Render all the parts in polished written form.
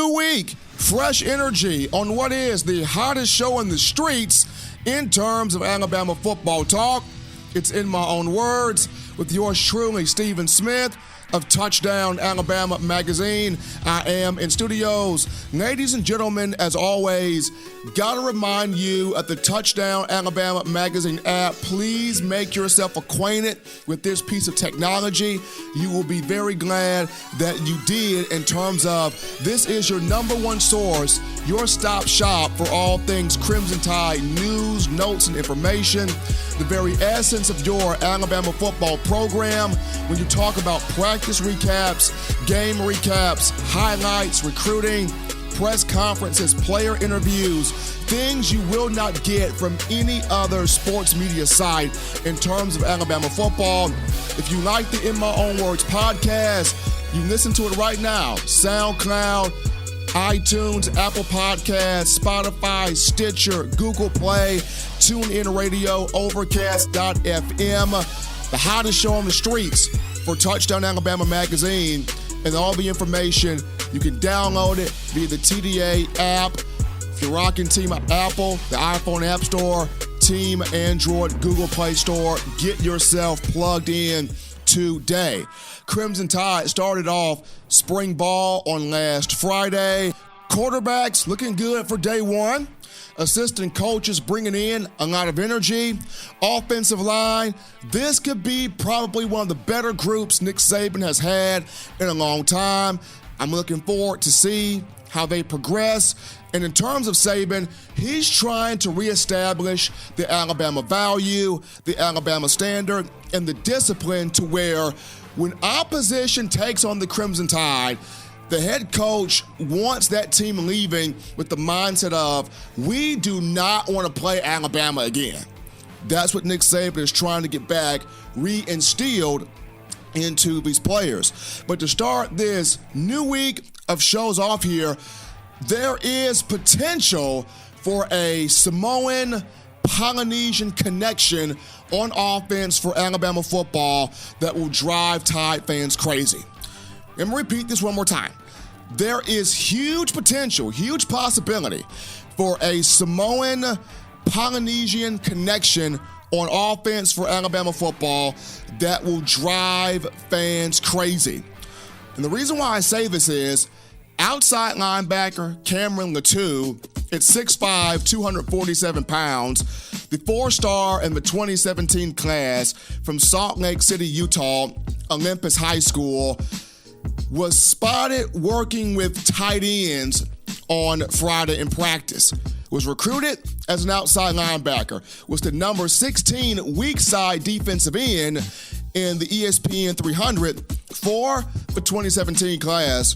New week, fresh energy on what is the hottest show in the streets in terms of Alabama football talk. It's In My Own Words with yours truly, Stephen Smith of Touchdown Alabama Magazine. I am in studios. Ladies and gentlemen, as always, gotta remind you at the Touchdown Alabama Magazine app, please make yourself acquainted with this piece of technology. You will be very glad that you did, in terms of this is your number one source, your stop shop for all things Crimson Tide news, notes, and information. The very essence of your Alabama football program. When you talk about practice recaps, game recaps, highlights, recruiting, press conferences, player interviews, things you will not get from any other sports media site in terms of Alabama football. If you like the In My Own Words podcast, you can listen to it right now. SoundCloud, iTunes, Apple Podcasts, Spotify, Stitcher, Google Play, TuneIn Radio, Overcast.fm. The hottest show on the streets for Touchdown Alabama Magazine, and all the information, you can download it via the TDA app. If you're rocking Team Apple, the iPhone App Store, Team Android, Google Play Store, get yourself plugged in today. Crimson Tide started off spring ball on last Friday. Quarterbacks looking good for day one. Assistant coaches bringing in a lot of energy. Offensive line, this could be probably one of the better groups Nick Saban has had in a long time. I'm looking forward to see how they progress. And in terms of Saban, he's trying to reestablish the Alabama value, the Alabama standard, and the discipline to where when opposition takes on the Crimson Tide, the head coach wants that team leaving with the mindset of, we do not want to play Alabama again. That's what Nick Saban is trying to get back reinstilled into these players. But to start this new week of shows off here, there is potential for a Samoan Polynesian connection on offense for Alabama football that will drive Tide fans crazy. Let me repeat this one more time. There is huge potential, huge possibility for a Samoan Polynesian connection on offense for Alabama football that will drive fans crazy. And the reason why I say this is outside linebacker Cameron Latu at 6'5", 247 pounds, the four-star in the 2017 class from Salt Lake City, Utah, Olympus High School, was spotted working with tight ends on Friday in practice. Was recruited as an outside linebacker. Was the number 16 weak side defensive end in the ESPN 300 for the 2017 class.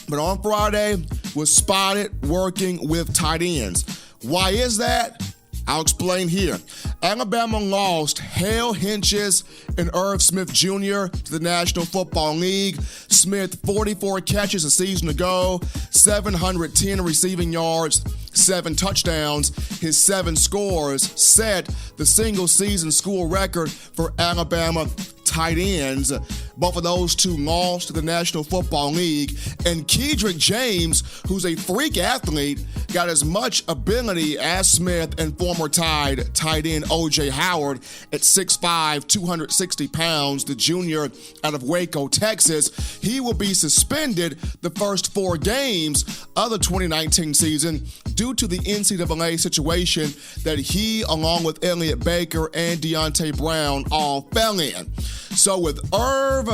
But on Friday, was spotted working with tight ends. Why is that? I'll explain here. Alabama lost Hale Hinches and Irv Smith Jr. to the National Football League. Smith, 44 catches a season ago, 710 receiving yards, 7 touchdowns. His 7 scores set the single-season school record for Alabama tight ends. Both of those two lost to the National Football League. And Kedrick James, who's a freak athlete, got as much ability as Smith and former Tide tight end O.J. Howard at 6'5", 260 pounds, the junior out of Waco, Texas. He will be suspended the first 4 games of the 2019 season due to the NCAA situation that he, along with Elliott Baker and Deontay Brown, all fell in. So with Irv,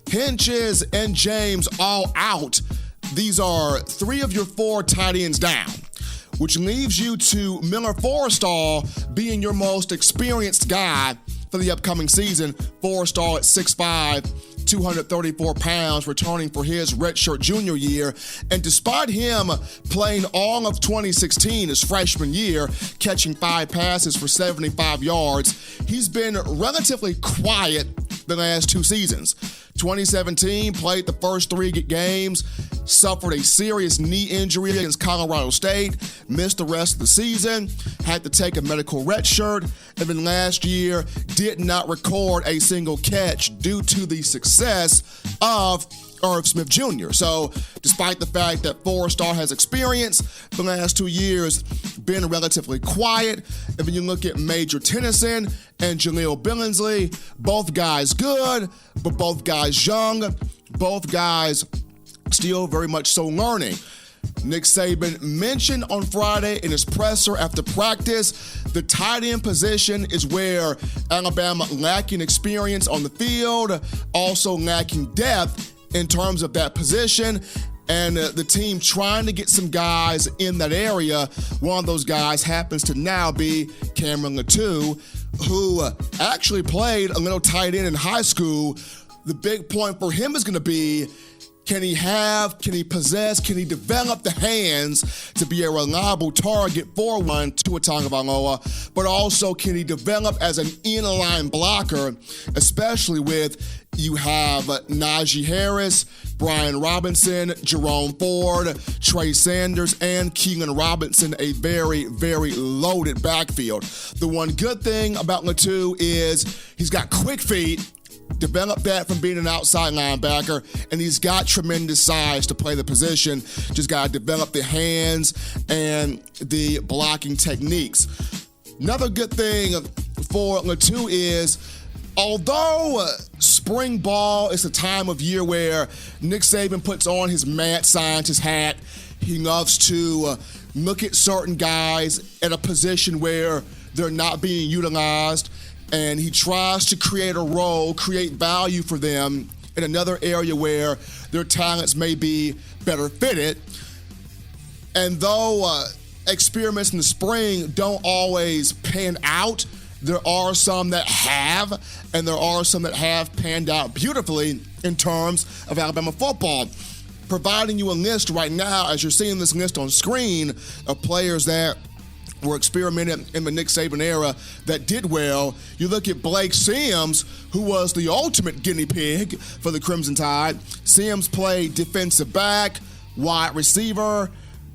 Hinches, and James all out, these are 3 of your 4 tight ends down, which leaves you to Miller Forrestal being your most experienced guy for the upcoming season. Forrestal at 6'5", 234 pounds, returning for his redshirt junior year. And despite him playing all of 2016, his freshman year, catching 5 passes for 75 yards, he's been relatively quiet the last 2 seasons. 2017, played the first 3 games, suffered a serious knee injury against Colorado State, missed the rest of the season, had to take a medical red shirt, and then last year did not record a single catch due to the success of Irv Smith Jr. So despite the fact that Forrestal has experience, the last 2 years been relatively quiet. And when you look at Major Tennyson and Jaleel Billingsley, both guys good, but both guys young, both guys still very much so learning. Nick Saban mentioned on Friday in his presser after practice, the tight end position is where Alabama lacking experience on the field, also lacking depth in terms of that position, and the team trying to get some guys in that area. One of those guys happens to now be Cameron Latu, who actually played a little tight end in high school. The big point for him is going to be, can he develop the hands to be a reliable target for one Tua Tagovailoa, but also can he develop as an in-line blocker, especially with you have Najee Harris, Brian Robinson, Jerome Ford, Trey Sanders, and Keelan Robinson, a very, very loaded backfield. The one good thing about Latu is he's got quick feet, developed that from being an outside linebacker, and he's got tremendous size to play the position. Just got to develop the hands and the blocking techniques. Another good thing for Latu is, although spring ball is the time of year where Nick Saban puts on his mad scientist hat, he loves to look at certain guys at a position where they're not being utilized, and he tries to create a role, create value for them in another area where their talents may be better fitted. And though experiments in the spring don't always pan out, there are some that have, and there are some that have panned out beautifully in terms of Alabama football. Providing you a list right now, as you're seeing this list on screen, of players that were experimenting in the Nick Saban era that did well. You look at Blake Sims, who was the ultimate guinea pig for the Crimson Tide. Sims played defensive back, wide receiver,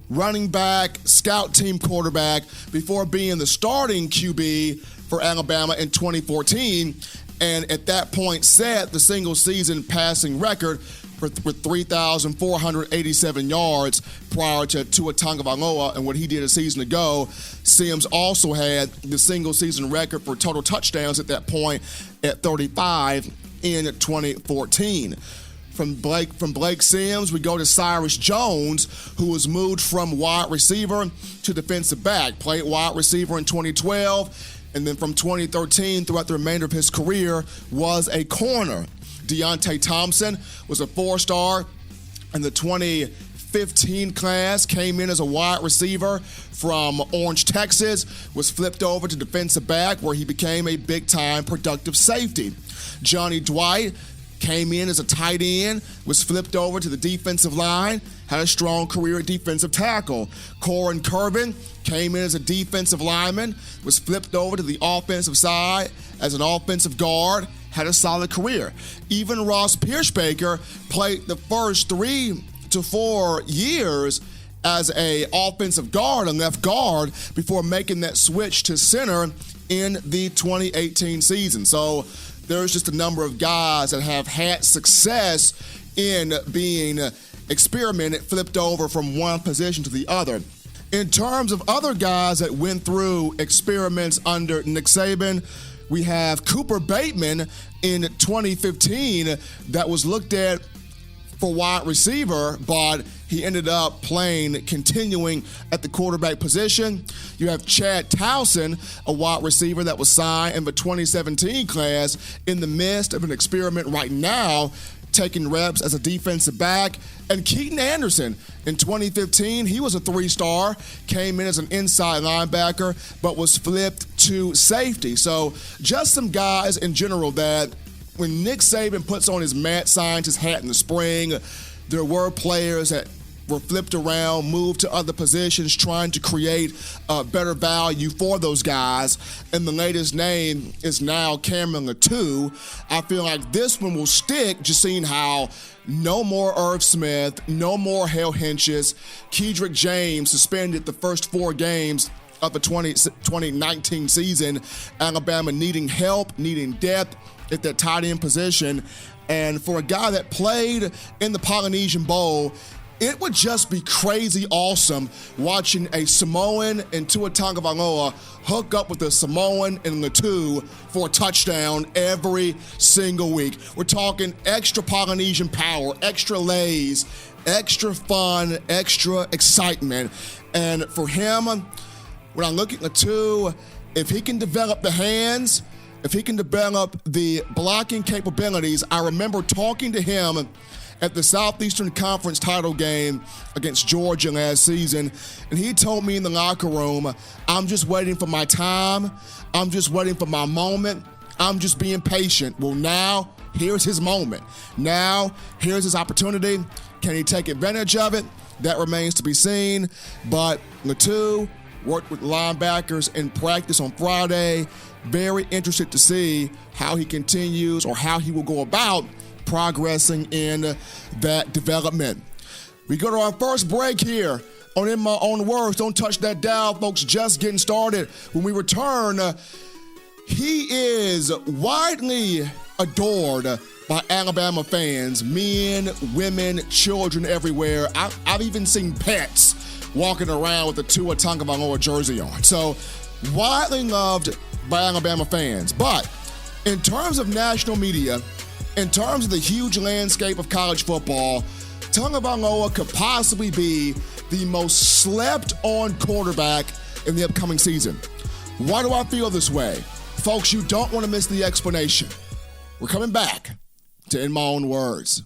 running back, scout team quarterback, before being the starting QB for Alabama in 2014, and at that point set the single season passing record with 3,487 yards prior to Tua Tagovailoa and what he did a season ago. Sims also had the single season record for total touchdowns at that point at 35 in 2014. From Blake Sims, we go to Cyrus Jones, who was moved from wide receiver to defensive back, played wide receiver in 2012, and then from 2013 throughout the remainder of his career was a corner. Deontay Thompson was a 4-star in the 2015 class, came in as a wide receiver from Orange, Texas, was flipped over to defensive back where he became a big-time productive safety. Johnny Dwight came in as a tight end, was flipped over to the defensive line, had a strong career at defensive tackle. Corin Curvin came in as a defensive lineman, was flipped over to the offensive side as an offensive guard, had a solid career. Even Ross Pierschbaker played the first 3 to 4 years as a offensive guard, a left guard, before making that switch to center in the 2018 season. So there's just a number of guys that have had success in being experimented, flipped over from one position to the other. In terms of other guys that went through experiments under Nick Saban, we have Cooper Bateman in 2015 that was looked at for wide receiver, but he ended up continuing at the quarterback position. You have Chad Towson, a wide receiver that was signed in the 2017 class, in the midst of an experiment right now, taking reps as a defensive back. And Keaton Anderson, in 2015, he was a 3-star, came in as an inside linebacker, but was flipped to safety. So just some guys in general that when Nick Saban puts on his mad scientist hat in the spring, there were players that were flipped around, moved to other positions, trying to create better value for those guys. And the latest name is now Cameron Latu. I feel like this one will stick, just seeing how no more Irv Smith, no more Hale Hinches. Kedrick James suspended the first 4 games of the 2019 season. Alabama needing help, needing depth at that tight end position. And for a guy that played in the Polynesian Bowl, it would just be crazy awesome watching a Samoan and Tua Tagovailoa hook up with a Samoan and Latu for a touchdown every single week. We're talking extra Polynesian power, extra lays, extra fun, extra excitement. And for him, when I look at Latu, if he can develop the hands, if he can develop the blocking capabilities, I remember talking to him at the Southeastern Conference title game against Georgia last season, and he told me in the locker room, I'm just waiting for my time. I'm just waiting for my moment. I'm just being patient. Well, now, here's his moment. Now, here's his opportunity. Can he take advantage of it? That remains to be seen. But Latu worked with linebackers in practice on Friday. Very interested to see how he continues or how he will go about progressing in that development. We go to our first break here on In My Own Words. Don't touch that dial, folks. Just getting started. When we return, he is widely adored by Alabama fans, men, women, children everywhere. I've even seen pets walking around with a Tua Tagovailoa jersey on. So widely loved by Alabama fans. But in terms of national media, in terms of the huge landscape of college football, Tagovailoa could possibly be the most slept-on quarterback in the upcoming season. Why do I feel this way? Folks, you don't want to miss the explanation. We're coming back to In My Own Words.